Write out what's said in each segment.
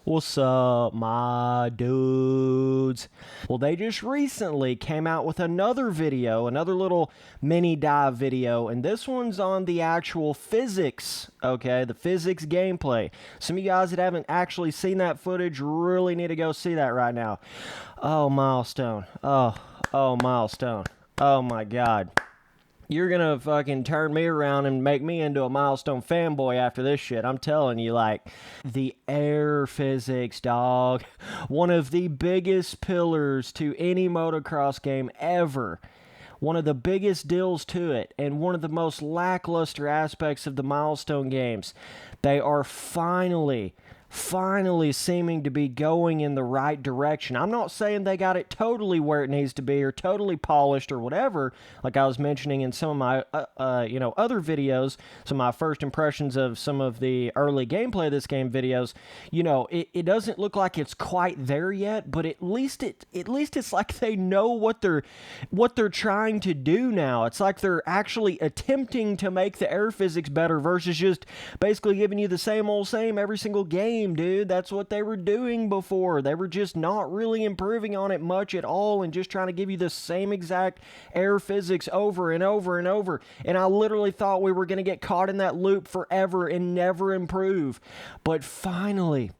What's up, my dudes? Well, they just recently came out with another video, another little mini dive video, and this one's on the actual physics, okay? The physics gameplay. Some of you guys that haven't actually seen that footage really need to go see that right now. Oh, Milestone. Oh, Milestone. Oh, my God. You're gonna fucking turn me around and make me into a Milestone fanboy after this shit. I'm telling you, like, the air physics, dog. One of the biggest pillars to any motocross game ever. One of the biggest deals to it, and one of the most lackluster aspects of the Milestone games. They are finally seeming to be going in the right direction. I'm not saying they got it totally where it needs to be or totally polished or whatever, like I was mentioning in some of my other videos, some of my first impressions of some of the early gameplay of this game videos. It doesn't look like it's quite there yet, but at least it's like they know what they're trying to do now. It's like they're actually attempting to make the air physics better versus just basically giving you the same old same every single game. Dude, that's what they were doing before. They were just not really improving on it much at all and just trying to give you the same exact air physics over and over and over. And I literally thought we were going to get caught in that loop forever and never improve. But finally,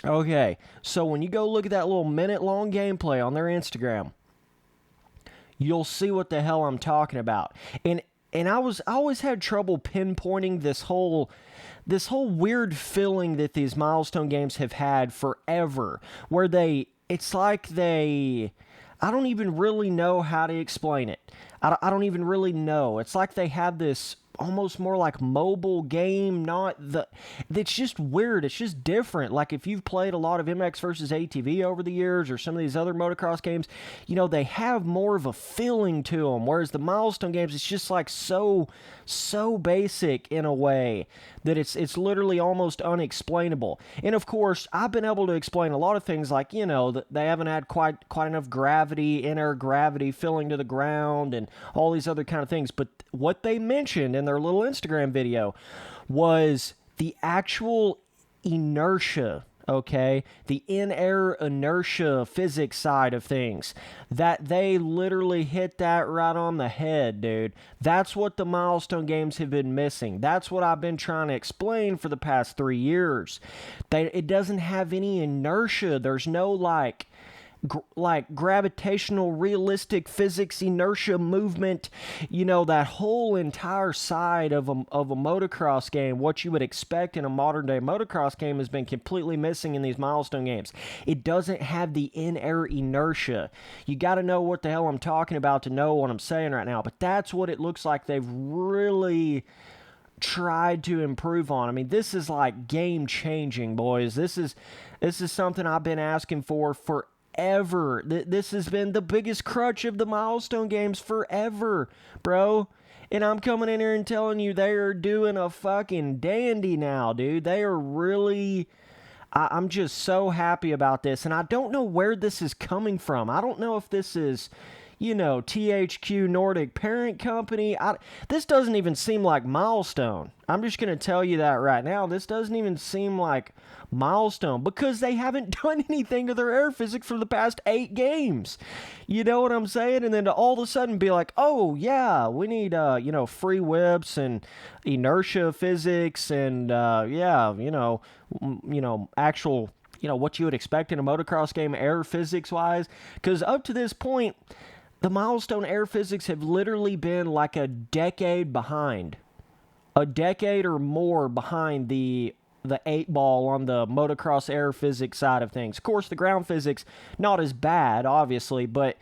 okay, so when you go look at that little minute-long gameplay on their Instagram, you'll see what the hell I'm talking about. And I always had trouble pinpointing this whole weird feeling that these Milestone games have had forever, where it's like I don't even really know how to explain it. I don't even really know. It's like they have this almost more like mobile game, it's just weird. It's just different. Like if you've played a lot of MX versus ATV over the years or some of these other motocross games, they have more of a feeling to them, whereas the Milestone games, it's just like so basic in a way that it's literally almost unexplainable. And of course, I've been able to explain a lot of things like, that they haven't had quite enough gravity, inner gravity filling to the ground and all these other kind of things. But what they mentioned in their little Instagram video was the actual inertia, okay? The in-air inertia physics side of things. That they literally hit that right on the head, dude. That's what the Milestone games have been missing. That's what I've been trying to explain for the past 3 years. It doesn't have any inertia. There's no like gravitational realistic physics inertia movement, that whole entire side of a motocross game, what you would expect in a modern day motocross game, has been completely missing in these Milestone games. It doesn't have the in-air inertia. You got to know what the hell I'm talking about to know what I'm saying right now, but that's what it looks like they've really tried to improve on. I mean, this is like game changing, boys. This is something I've been asking for forever. This has been the biggest crutch of the Milestone games forever, bro. And I'm coming in here and telling you they are doing a fucking dandy now, dude. They are really... I'm just so happy about this. And I don't know where this is coming from. I don't know if this is... THQ Nordic parent company. This doesn't even seem like Milestone. I'm just going to tell you that right now. This doesn't even seem like Milestone because they haven't done anything to their air physics for the past 8 games. You know what I'm saying? And then to all of a sudden be like, oh, yeah, we need, free whips and inertia physics and, actual... what you would expect in a motocross game air physics-wise. Because up to this point, the Milestone air physics have literally been like a decade behind. A decade or more behind the 8-ball on the motocross air physics side of things. Of course, the ground physics, not as bad, obviously, but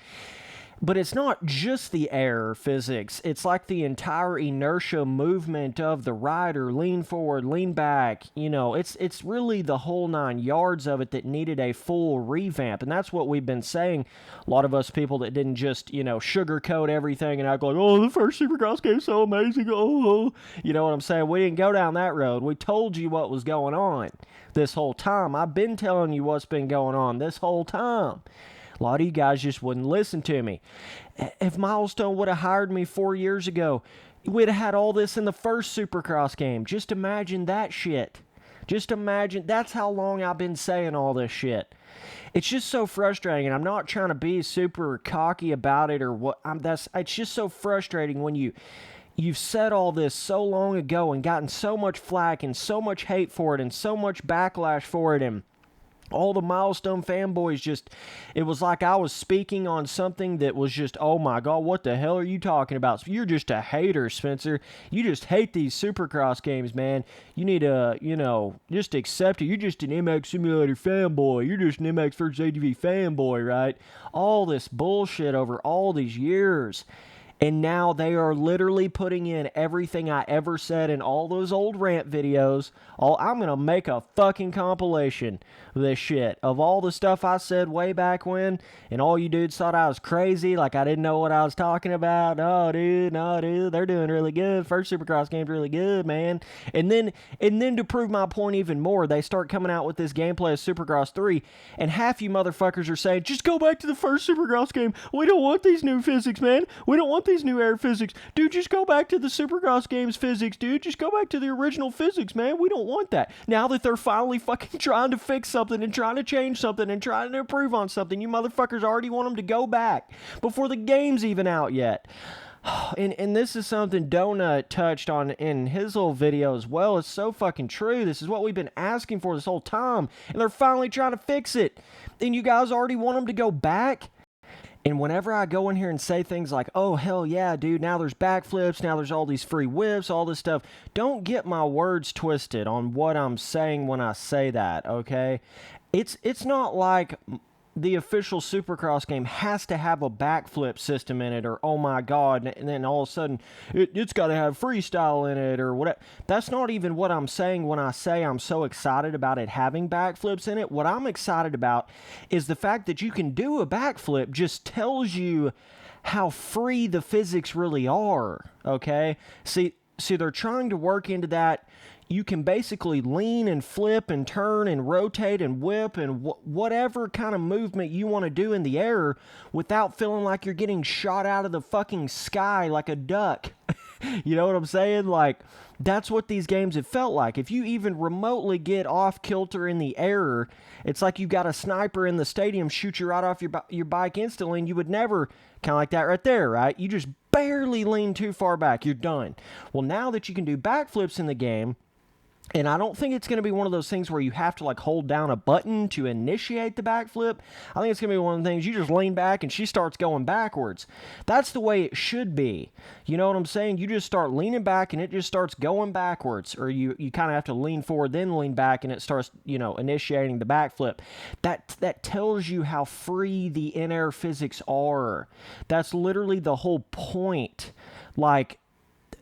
it's not just the air physics. It's like the entire inertia movement of the rider, lean forward, lean back. It's really the whole 9 yards of it that needed a full revamp. And that's what we've been saying. A lot of us people that didn't just, sugarcoat everything and act like, oh, the first Supercross game's so amazing. Oh, you know what I'm saying? We didn't go down that road. We told you what was going on this whole time. I've been telling you what's been going on this whole time. A lot of you guys just wouldn't listen to me. If Milestone would have hired me 4 years ago, we'd have had all this in the first Supercross game. Just imagine that shit. Just imagine, that's how long I've been saying all this shit. It's just so frustrating, and I'm not trying to be super cocky about it or what. It's just so frustrating when you've said all this so long ago and gotten so much flack and so much hate for it and so much backlash for it, and all the Milestone fanboys just, it was like I was speaking on something that was just, oh my God, what the hell are you talking about? You're just a hater, Spencer. You just hate these Supercross games, man. You need to, just accept it. You're just an MX Simulator fanboy. You're just an MX First ATV fanboy, right? All this bullshit over all these years. And now they are literally putting in everything I ever said in all those old rant videos. I'm going to make a fucking compilation of this shit. Of all the stuff I said way back when, and all you dudes thought I was crazy, like I didn't know what I was talking about. No, dude, they're doing really good. First Supercross game's really good, man. And then to prove my point even more, they start coming out with this gameplay of Supercross 3, and half you motherfuckers are saying, just go back to the first Supercross game. We don't want these new physics, man. We don't want these new air physics. Dude, just go back to the Supercross game's physics, dude. Just go back to the original physics, man. We don't want that. Now that they're finally fucking trying to fix something and trying to change something and trying to improve on something, you motherfuckers already want them to go back before the game's even out yet. And this is something Donut touched on in his little video as well. It's so fucking true. This is what we've been asking for this whole time, and they're finally trying to fix it. And you guys already want them to go back? And whenever I go in here and say things like, oh, hell yeah, dude, now there's backflips, now there's all these free whips, all this stuff, don't get my words twisted on what I'm saying when I say that, okay? It's not like the official Supercross game has to have a backflip system in it, or oh my God, and then all of a sudden it's got to have freestyle in it or whatever. That's not even what I'm saying when I say I'm so excited about it having backflips in it. What I'm excited about is the fact that you can do a backflip just tells you how free the physics really are, okay? See, they're trying to work into that. You can basically lean and flip and turn and rotate and whip and whatever kind of movement you want to do in the air without feeling like you're getting shot out of the fucking sky like a duck. You know what I'm saying? Like, that's what these games have felt like. If you even remotely get off kilter in the air, it's like you got a sniper in the stadium shoot you right off your bike instantly, and you would never, kind of like that right there, right? You just barely lean too far back. You're done. Well, now that you can do backflips in the game, and I don't think it's going to be one of those things where you have to like hold down a button to initiate the backflip. I think it's going to be one of the things you just lean back and she starts going backwards. That's the way it should be. You know what I'm saying? You just start leaning back and it just starts going backwards. Or you kind of have to lean forward, then lean back, and it starts, initiating the backflip. That tells you how free the in-air physics are. That's literally the whole point. Like,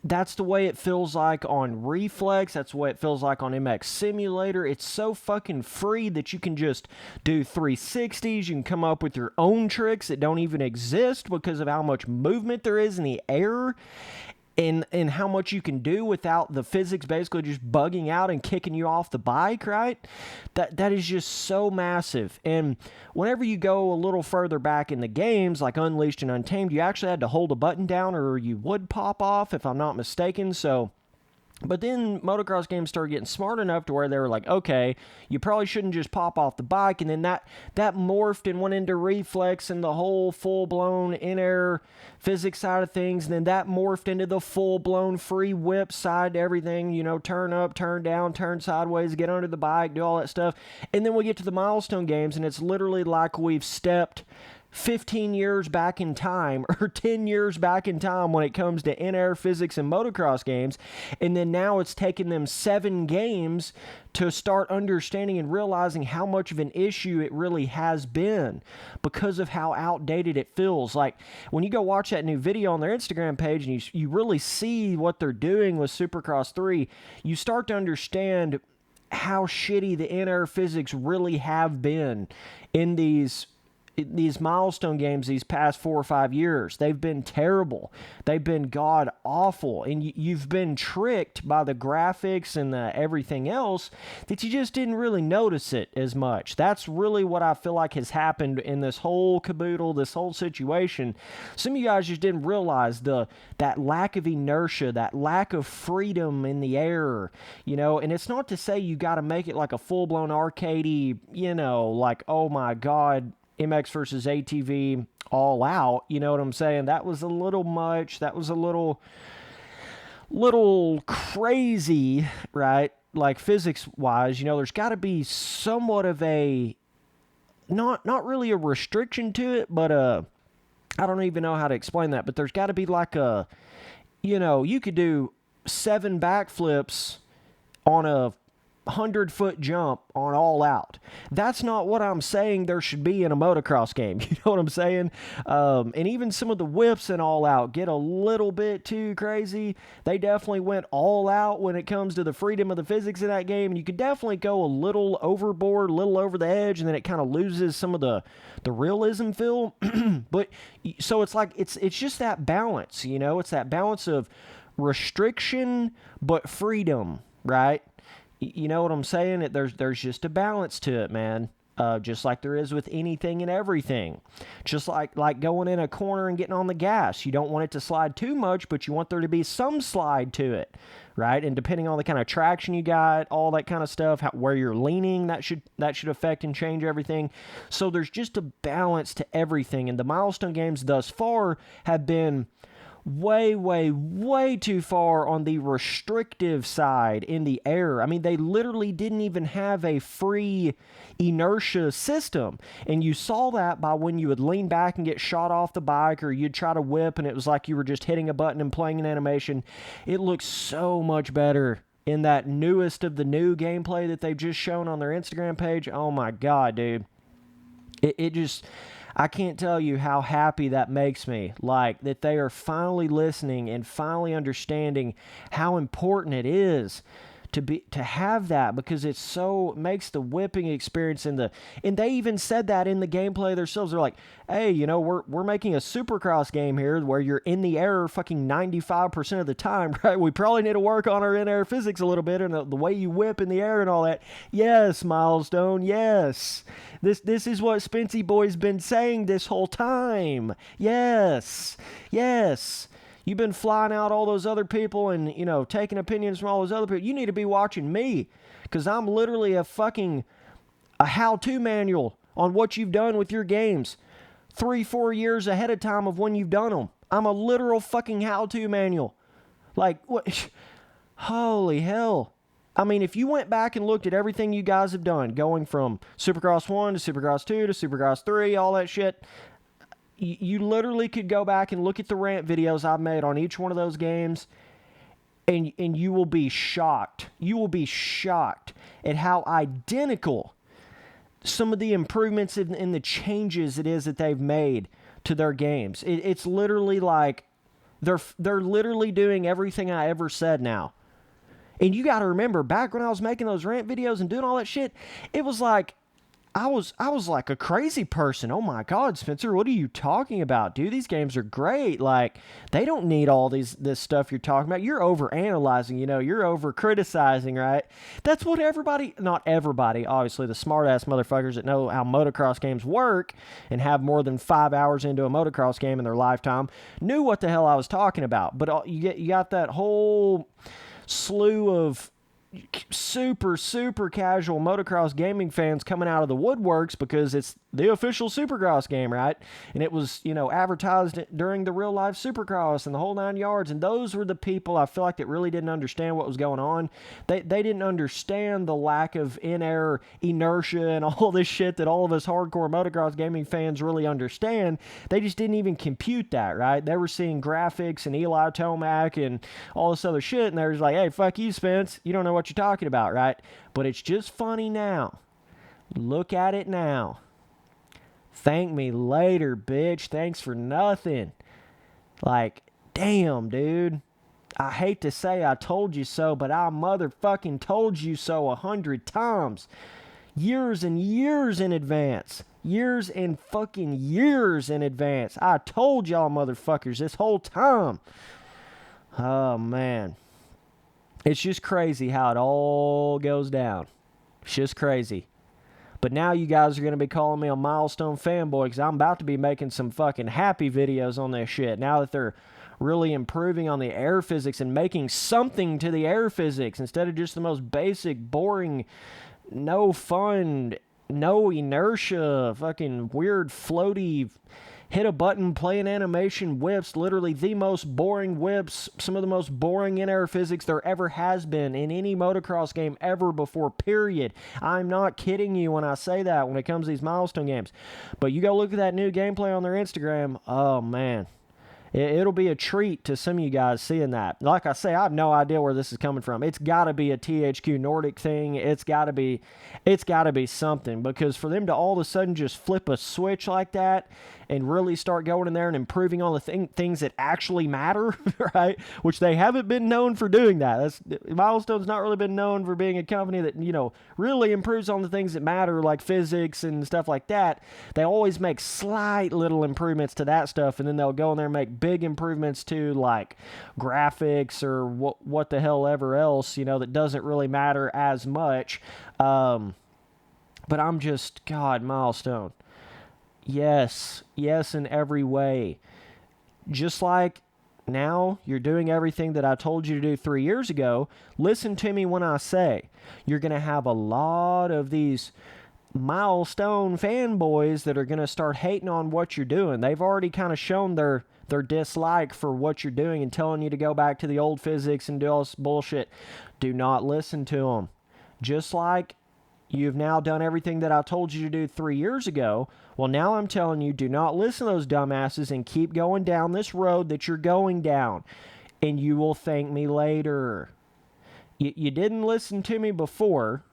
that's the way it feels like on Reflex. That's the way it feels like on MX Simulator. It's so fucking free that you can just do 360s. You can come up with your own tricks that don't even exist because of how much movement there is in the air. And how much you can do without the physics basically just bugging out and kicking you off the bike, right? That is just so massive. And whenever you go a little further back in the games, like Unleashed and Untamed, you actually had to hold a button down or you would pop off, if I'm not mistaken. But then motocross games started getting smart enough to where they were like, okay, you probably shouldn't just pop off the bike. And then that morphed and went into Reflex and the whole full-blown in-air physics side of things. And then that morphed into the full-blown free whip side to everything, turn up, turn down, turn sideways, get under the bike, do all that stuff. And then we get to the Milestone games, and it's literally like we've stepped 15 years back in time or 10 years back in time when it comes to in-air physics and motocross games. And then now it's taken them 7 games to start understanding and realizing how much of an issue it really has been because of how outdated it feels. Like when you go watch that new video on their Instagram page and you really see what they're doing with Supercross 3, you start to understand how shitty the in-air physics really have been in these these milestone games these past 4 or 5 years, they've been terrible. They've been god awful, and you've been tricked by the graphics and the everything else that you just didn't really notice it as much. That's really what I feel like has happened in this whole caboodle, this whole situation. Some of you guys just didn't realize that lack of inertia, that lack of freedom in the air, and it's not to say you got to make it like a full-blown arcadey, like, oh my god, MX versus ATV all out, you know what I'm saying? That was a little much. That was a little crazy, right? Like physics-wise, there's got to be somewhat of a, not really a restriction to it, but I don't even know how to explain that, but there's got to be like a, you could do 7 backflips on a 100-foot jump on all out. That's not what I'm saying there should be in a motocross game. You know what I'm saying? And even some of the whips and all out get a little bit too crazy. They definitely went all out when it comes to the freedom of the physics in that game. And you could definitely go a little overboard, a little over the edge, and then it kind of loses some of the realism feel. But so it's like, it's just that balance, it's that balance of restriction, but freedom, right? You know what I'm saying? There's just a balance to it, man. Just like there is with anything and everything. Just like going in a corner and getting on the gas. You don't want it to slide too much, but you want there to be some slide to it, right? And depending on the kind of traction you got, all that kind of stuff, where you're leaning, that should affect and change everything. So there's just a balance to everything. And the milestone games thus far have been way too far on the restrictive side in the air. I mean, they literally didn't even have a free inertia system. And you saw that by when you would lean back and get shot off the bike, or you'd try to whip and it was like you were just hitting a button and playing an animation. It looks so much better in that newest of the new gameplay that they've just shown on their Instagram page. Oh my God, dude. It just, I can't tell you how happy that makes me. Like, that they are finally listening and finally understanding how important it is to have that, because it makes the whipping experience and they even said that in the gameplay themselves. They're like, hey, we're making a Supercross game here where you're in the air fucking 95% of the time, right? We probably need to work on our in-air physics a little bit and the way you whip in the air and all that. Yes, Milestone, yes. This is what Spency Boy's been saying this whole time. Yes. You've been flying out all those other people and, taking opinions from all those other people. You need to be watching me, because I'm literally a how-to manual on what you've done with your games 3-4 years ahead of time of when you've done them. I'm a literal fucking how-to manual. Like, what? Holy hell. I mean, if you went back and looked at everything you guys have done, going from Supercross 1 to Supercross 2 to Supercross 3, all that shit, you literally could go back and look at the rant videos I've made on each one of those games, and you will be shocked. You will be shocked at how identical some of the improvements and the changes it is that they've made to their games. It's literally like they're literally doing everything I ever said now. And you got to remember, back when I was making those rant videos and doing all that shit, it was like, I was like a crazy person. Oh my God, Spencer, what are you talking about? Dude, these games are great. Like, they don't need all this stuff you're talking about. You're over analyzing, you're over criticizing, right? That's what not everybody, obviously, the smart ass motherfuckers that know how motocross games work and have more than 5 hours into a motocross game in their lifetime knew what the hell I was talking about. But you got that whole slew of super casual motocross gaming fans coming out of the woodworks because it's the official Supercross game, right? And it was, advertised during the real life Supercross and the whole 9 yards. And those were the people I feel like that really didn't understand what was going on. They didn't understand the lack of in-air inertia and all this shit that all of us hardcore motocross gaming fans really understand. They just didn't even compute that, right? They were seeing graphics and Eli Tomac and all this other shit, and they were just like, hey, fuck you, Spence. You don't know what you're talking about, right? But it's just funny now. Look at it now. Thank me later, bitch. Thanks for nothing. Like, damn, dude. I hate to say I told you so, but I motherfucking told you so 100 times. years and years in advance. Years and fucking years in advance. I told y'all motherfuckers this whole time. Oh, man. It's just crazy how it all goes down. It's just crazy. But now you guys are going to be calling me a milestone fanboy because I'm about to be making some fucking happy videos on this shit. Now that they're really improving on the air physics and making something to the air physics instead of just the most basic, boring, no fun, no inertia, fucking weird, floaty, hit a button, play an animation whips, literally the most boring whips, some of the most boring in-air physics there ever has been in any motocross game ever before, period. I'm not kidding you when I say that when it comes to these milestone games. But you go look at that new gameplay on their Instagram, oh man. It'll be a treat to some of you guys seeing that. Like I say, I have no idea where this is coming from. It's got to be a THQ Nordic thing. It's got to be something, because for them to all of a sudden just flip a switch like that and really start going in there and improving on the things that actually matter, right? Which they haven't been known for doing that. Milestone's not really been known for being a company that, you know, really improves on the things that matter, like physics and stuff like that. They always make slight little improvements to that stuff, and then they'll go in there and make big improvements to, like, graphics or what the hell ever else, you know, that doesn't really matter as much. But I'm just, God, Milestone. Yes in every way. Just like now you're doing everything that I told you to do 3 years ago. Listen to me when I say you're going to have a lot of these Milestone fanboys that are going to start hating on what you're doing. They've already kind of shown their dislike for what you're doing and telling you to go back to the old physics and do all this bullshit. Do not listen to them. Just like you've now done everything that I told you to do 3 years ago. Well, now I'm telling you, do not listen to those dumbasses and keep going down this road that you're going down. And you will thank me later. You didn't listen to me before,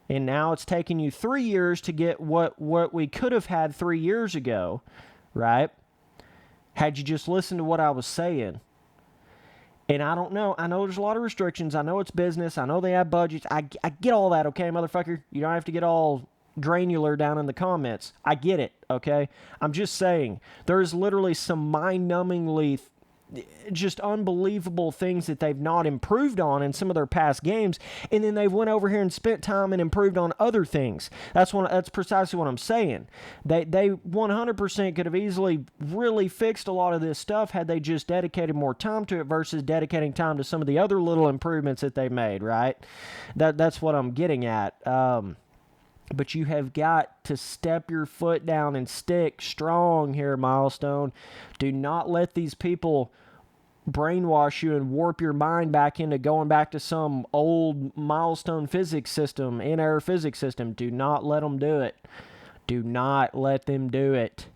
and now it's taken you 3 years to get what we could have had 3 years ago, right? Had you just listened to what I was saying. And I don't know. I know there's a lot of restrictions. I know it's business. I know they have budgets. I get all that, okay, motherfucker? You don't have to get all granular down in the comments. I get it, okay? I'm just saying, there's literally some mind-numbingly just unbelievable things that they've not improved on in some of their past games, and then they've went over here and spent time and improved on other things. That's precisely what I'm saying. They 100% could have easily really fixed a lot of this stuff had they just dedicated more time to it versus dedicating time to some of the other little improvements that they made, right? That's what I'm getting at. But you have got to step your foot down and stick strong here, Milestone. Do not let these people brainwash you and warp your mind back into going back to some old Milestone physics system, in-air physics system. Do not let them do it. Do not let them do it.